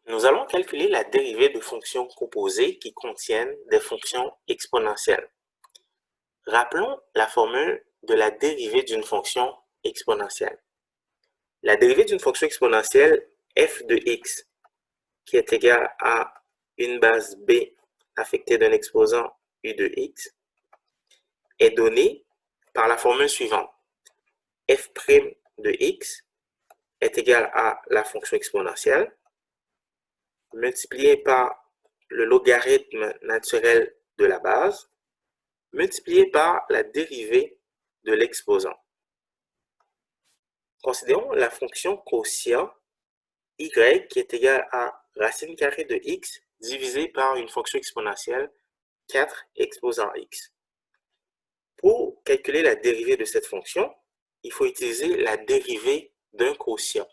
Nous allons calculer la dérivée de fonctions composées qui contiennent des fonctions exponentielles. Rappelons la formule de la dérivée d'une fonction exponentielle. La dérivée d'une fonction exponentielle f de x, qui est égale à une base b affectée d'un exposant u de x, est donnée par la formule suivante. f' de x est égal à la fonction exponentielle multiplié par le logarithme naturel de la base multiplié par la dérivée de l'exposant. Considérons la fonction quotient y qui est égale à racine carrée de x divisé par une fonction exponentielle 4 exposant x. Pour calculer la dérivée de cette fonction, il faut utiliser la dérivée d'un quotient.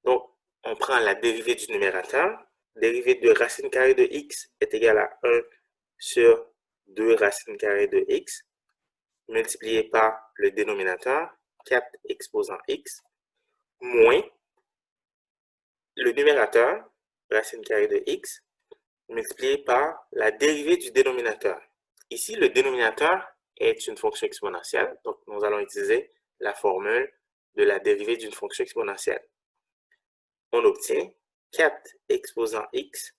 Donc, on prend la dérivée du numérateur. Dérivée de racine carrée de x est égale à 1 sur 2 racine carrée de x multiplié par le dénominateur 4 exposant x moins le numérateur racine carrée de x multiplié par la dérivée du dénominateur. Ici, le dénominateur est une fonction exponentielle, donc nous allons utiliser la formule de la dérivée d'une fonction exponentielle. On obtient 4 exposant x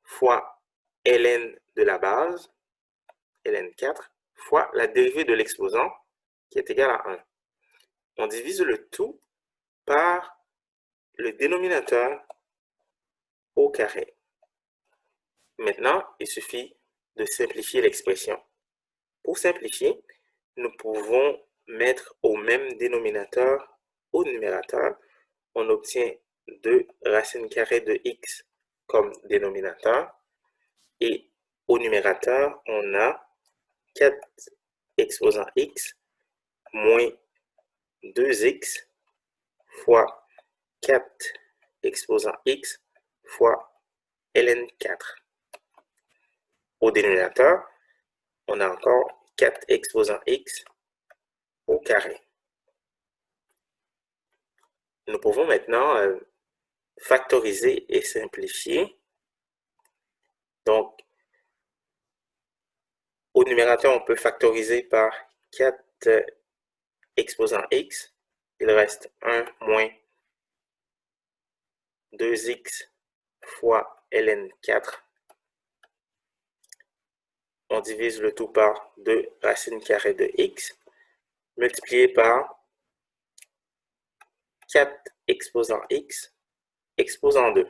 fois ln de la base, ln4, fois la dérivée de l'exposant, qui est égale à 1. On divise le tout par le dénominateur au carré. Maintenant, il suffit de simplifier l'expression. Pour simplifier, nous pouvons mettre au même dénominateur au numérateur. On obtient 2 racine carrée de x comme dénominateur. Et au numérateur, on a 4 exposant x moins 2x fois 4 exposant x fois ln4. Au dénominateur, on a encore 4 exposant x au carré. Nous pouvons maintenant factoriser et simplifier. Donc, au numérateur, on peut factoriser par 4 exposant x. Il reste 1 moins 2x fois ln4. On divise le tout par 2 racine carrée de x multiplié par 4 exposant x exposant 2.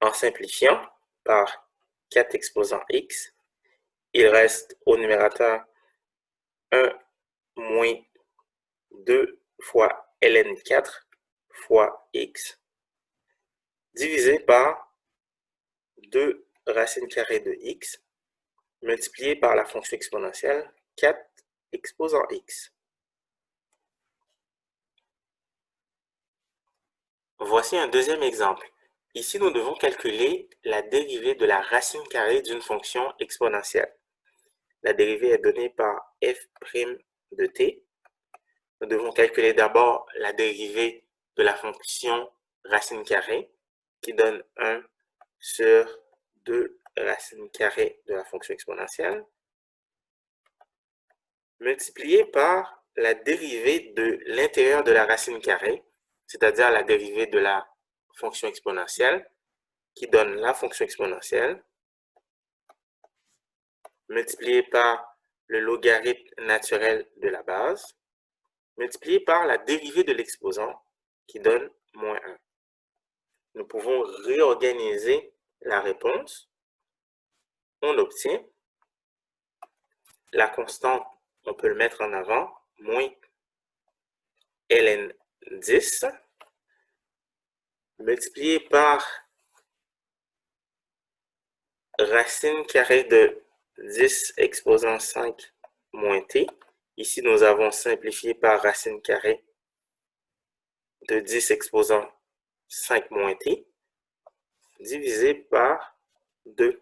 En simplifiant par 4 exposant x, il reste au numérateur 1 moins 2 fois ln4 fois x divisé par 2 racine carrée de x multiplié par la fonction exponentielle 4 exposant x. Voici un deuxième exemple. Ici, nous devons calculer la dérivée de la racine carrée d'une fonction exponentielle. La dérivée est donnée par f' de t. Nous devons calculer d'abord la dérivée de la fonction racine carrée qui donne 1 sur 2 racine carrée de la fonction exponentielle multiplié par la dérivée de l'intérieur de la racine carrée, c'est-à-dire la dérivée de la fonction exponentielle qui donne la fonction exponentielle multiplié par le logarithme naturel de la base multiplié par la dérivée de l'exposant qui donne moins 1. Nous pouvons réorganiser la réponse. On obtient la constante, on peut le mettre en avant, moins ln10 multiplié par racine carrée de 10 exposant 5 moins t. Ici, nous avons simplifié par racine carrée de 10 exposant 5 moins t divisé par 2.